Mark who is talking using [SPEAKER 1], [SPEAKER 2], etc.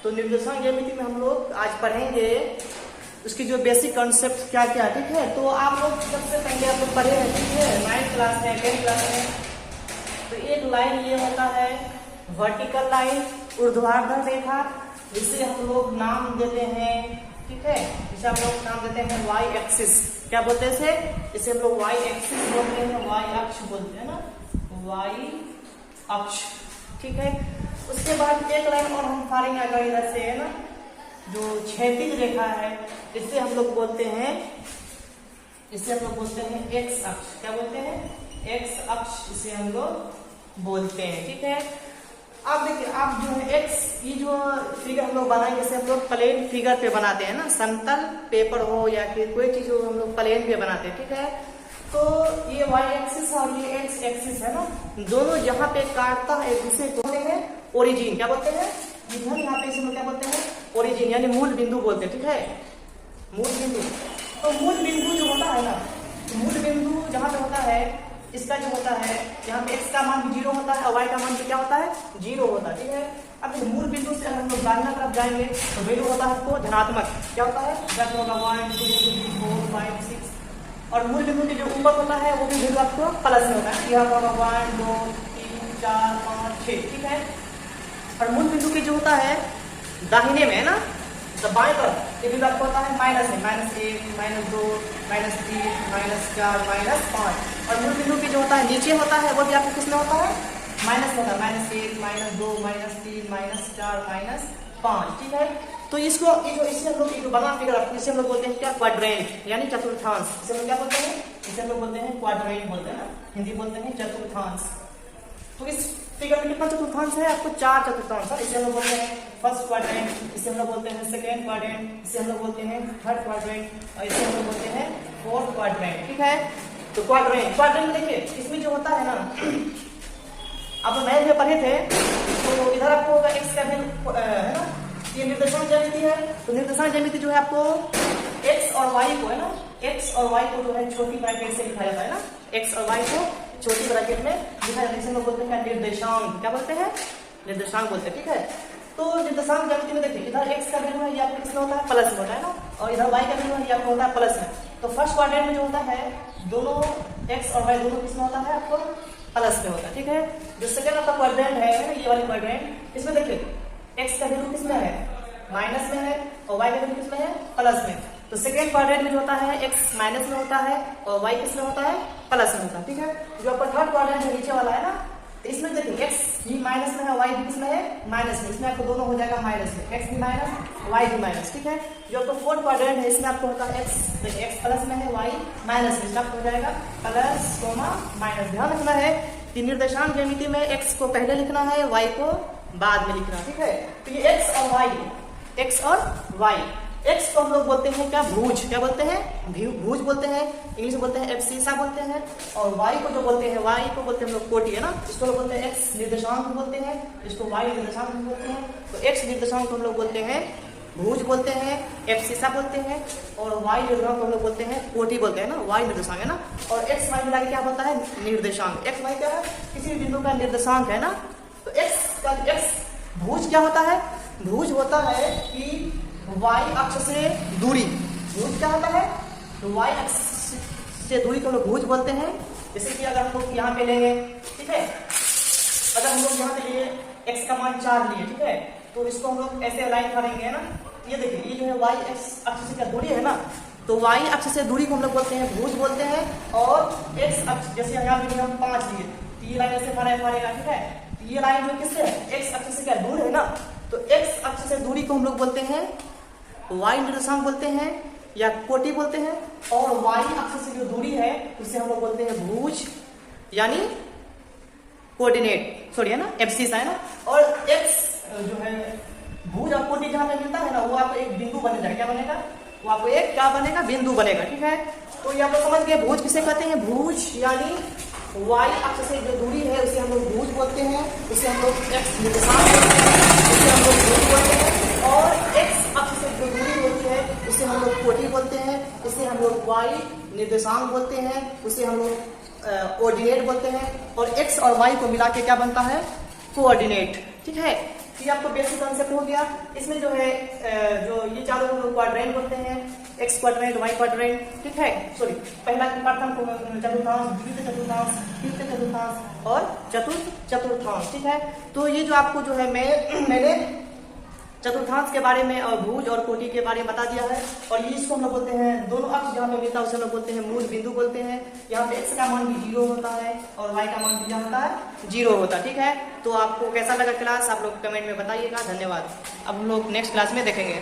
[SPEAKER 1] तो निर्देशांक ज्यामिति में हम लोग आज पढ़ेंगे उसकी जो बेसिक कॉन्सेप्ट क्या क्या, ठीक है। तो आप लोग सबसे पहले आप लोग पढ़े हैं, ठीक है, 9th क्लास में 10th क्लास में। तो एक लाइन ये होता है वर्टिकल लाइन, ऊर्ध्वाधर रेखा, जिसे हम लोग नाम देते हैं, ठीक है, जिसे हम लोग नाम देते हैं वाई एक्सिस। क्या बोलते हैं इसे? इसे हम लोग वाई एक्सिस बोलते हैं, वाई अक्ष बोलते हैं ना, वाई अक्ष, ठीक है। उसके बाद एक लाइन और हम फाड़ेंगे अगर इधर से, है ना, जो क्षैतिज रेखा है, इससे हम लोग बोलते हैं, इसे हम लोग बोलते हैं एक्स अक्ष। क्या बोलते हैं? एक्स अक्ष, इसे हम लोग बोलते हैं, ठीक है। अब देखिए, आप जो है एक्स, ये जो फिगर हम लोग बनाएंगे इसे हम लोग प्लेन फिगर पे बनाते हैं ना, समतल पेपर हो या फिर कोई चीज हो हम लोग प्लेन पे बनाते हैं, ठीक है। तो ये वाई एक्सिस और ये एक्स एक्सिस है ना, दोनों जहाँ पे काटता है एक दूसरे को बोलते हैं ओरिजिन। क्या बोलते हैं? इधर यहाँ पे इसे क्या बोलते हैं? ओरिजिन, यानी मूल बिंदु बोलते हैं, ठीक है, मूल बिंदु। तो मूल बिंदु जो होता है ना, मूल बिंदु जहाँ पे होता है, इसका जो होता है, यहाँ पे एक्स का मान भी 0 होता है और वाई का मान भी क्या होता है? 0 होता है, ठीक है। अब मूल बिंदु से हम लोग दाहिना तरफ जाएंगे तो वैल्यू होता है आपको धनात्मक। क्या होता है? 10 होगा, 1 2 3 4 5 6। और मूल बिंदु के जो ऊपर होता है वो भी वैल्यू आपको प्लस में होता है, यह होगा 1 2 3 4 5 6, ठीक है। और मूल बिंदु के जो होता है दाहिने में, है ना, तो बाएं तरफ ये भी आपको होता है माइनस में, -1 -2 -3 -4 -5। और मूल बिंदु की जो होता है नीचे होता है वो भी आपको किसमें होता है? माइनस होता है, -1 -2 -3 -4 -5, ठीक है। तो इसको इसे हम लोग बना फिगर, इसे हम लोग बोलते हैं क्या? क्वाड्रेंट, यानी चतुर्थांश। इसे हम लोग क्या बोलते हैं? इसे हम लोग बोलते हैं क्वाड्रेंट बोलते हैं ना, हिंदी बोलते हैं चतुर्थांश। तो इस फिगर में कितना चतुर्थांश है? आपको 4 चतुर्थांश है। इसे हम लोग बोलते हैं फर्स्ट क्वाड्रेंट, इसे हम लोग बोलते हैं सेकेंड क्वाड्रेंट, इसे हम लोग बोलते हैं थर्ड क्वाड्रेंट और इसे हम लोग बोलते हैं फोर्थ क्वाड्रेंट, ठीक है। तो क्वाड्रेंट देखिए, इसमें जो होता है ना, आप मैथ में पढ़े थे, तो इधर आपको होगा एक्स का है ना, ये निर्देशांक ज्यामिति है। तो निर्देशांक ज्यामिति जो है आपको एक्स और वाई को, है ना, एक्स और वाई को जो है छोटी ब्रैकेट से लिखा जाता है ना, एक्स और वाई को छोटी ब्रैकेट में लिखा जाता है, इसे लोग बोलते हैं निर्देशांक। क्या बोलते हैं? निर्देशांक बोलते हैं, ठीक है। तो निर्देशांक ज्यामिति में देखिए, इधर एक्स का वैल्यू है, ये आपको किसमें होता है? प्लस में होता है ना, और इधर वाई का वैल्यू है, ये आपको होता है प्लस में। तो फर्स्ट क्वाड्रेंट में जो होता है, दोनों एक्स और वाई दोनों किसमें होता है? आपको प्लस में होता है, ठीक है। जो सेकंड आपका क्वाड्रेंट है, ये वाली क्वाड्रेंट, इसमें देखिए एक्स का वैल्यू किसमें है? माइनस में है, और वाई का वैल्यू किसमें है? प्लस में। तो सेकेंड क्वाड्रेंट में जो होता है एक्स माइनस में होता है और वाई किसमें होता है? प्लस में होता है, ठीक है। जो आपका थर्ड क्वाड्रेंट है नीचे वाला है ना, तो इसमें देखिए एक्स भी माइनस में है, वाई भी किसमें है? माइनस में। इसमें आपको दोनों हो जाएगा माइनस में, एक्स भी माइनस वाई भी माइनस, ठीक है। जो आपको फोर्थ क्वाड्रेंट है, इसमें आपको होता है एक्स, देखिए एक्स प्लस में है, वाई माइनस में, इसमें आपको हो जाएगा प्लस माइनस। ध्यान रखना है कि निर्देशांक ज्यामिति में एक्स को पहले लिखना है, वाई को बाद में लिखना, ठीक है। तो ये एक्स और वाई, एक्स और वाई, एक्स को हम लोग बोलते हैं क्या? भुज। क्या बोलते हैं? भुज बोलते हैं, इंग्लिश में बोलते हैं एब्सिसा बोलते हैं। और वाई को जो बोलते हैं, वाई को बोलते हैं हम लोग कोटि, है ना, इसको लोग बोलते हैं एक्स निर्देशांक बोलते हैं, इसको वाई निर्देशांक बोलते हैं। तो एक्स निर्देशांक को हम लोग बोलते हैं भुज बोलते हैं, एब्सिसा बोलते हैं, और वाई निर्देशांक को हम लोग बोलते हैं कोटि बोलते हैं ना, वाई निर्देशांक, है ना। और एक्स वाई मिला के क्या बोलता है? निर्देशांक। एक्स वाई क्या है? किसी बिंदु का निर्देशांक है ना। तो एक्स भुज क्या होता है? भुज होता है कि वाई अक्ष से दूरी, भुज क्या होता है? तो वाई अक्ष से दूरी को हम लोग भुज बोलते हैं। जैसे कि अगर हम लोग यहाँ पे लेंगे, ठीक है, अगर हम लोग यहाँ पे लिए एक्स का मान 4 लिए, ठीक है, तो इसको हम लोग ऐसे लाइन करेंगे, है ना। ये देखिए, ये जो है वाई अक्ष से क्या दूरी है ना, तो वाई अक्ष से दूरी को हम लोग बोलते हैं भुज बोलते हैं। और एक्स अक्ष, जैसे यहाँ पे हम 5 लिए, तो ये लाइन ऐसे फरेगा, ठीक है। ये लाइन जो किससे है? एक्स अक्ष से क्या दूर है ना, तो एक्स अक्ष से दूरी को हम लोग बोलते हैं वाई निर्देशांक बोलते हैं या कोटि बोलते हैं। और वाई अक्ष से जो दूरी है उसे हम लोग बोलते हैं भुज, यानी कोऑर्डिनेट, सॉरी, है ना, एब्सिसा, है ना। और एक्स जो है भुज और कोटि जहां पे मिलता है ना, वो आपको एक बिंदु बन जाएगा। क्या बनेगा? वो आपको एक क्या बनेगा? बिंदु बनेगा, ठीक है। तो ये आप लोग समझ गए, भुज किसे कहते हैं? भुज यानी वाई अक्ष से जो दूरी है उसे हम लोग भुज बोलते हैं, उसे हम लोग एक्स निर्देशांक बोलते हैं, उसे हम लोग भुज बोलते हैं। और एक्स अक्ष से जो दूरी होती है उसे हम लोग कोटि बोलते हैं, इसे हम लोग वाई निर्देशांक बोलते हैं, उसे हम लोग ऑर्डिनेट बोलते हैं। और एक्स और वाई को मिला के क्या बनता है? कोऑर्डिनेट, ठीक है। ये आपको बेसिक कॉन्सेप्ट हो गया। इसमें जो है जो ये चारों क्वाड्रेंट होते हैं, एक्स क्वाड्रेंट, वाई क्वाड्रेंट, ठीक है। सॉरी, पहला प्रथम चतुर्थांश, द्वितीय चतुर्थांश, तृतीय चतुर्थांश और चतुर्थ चतुर्थांश, ठीक है। तो ये जो आपको जो है मैंने चतुर्थांश के बारे में और भुज और कोटि के बारे में बता दिया है। और ये इसको हम लोग बोलते हैं, दोनों अक्ष जहाँ पे मिलता है उसे हम लोग बोलते हैं मूल बिंदु बोलते हैं। यहाँ पे x का मान भी 0 होता है और y का मान भी क्या होता है, 0 होता है, ठीक है। तो आपको कैसा लगा क्लास, आप लोग कमेंट में बताइएगा। धन्यवाद। अब हम लोग नेक्स्ट क्लास में देखेंगे।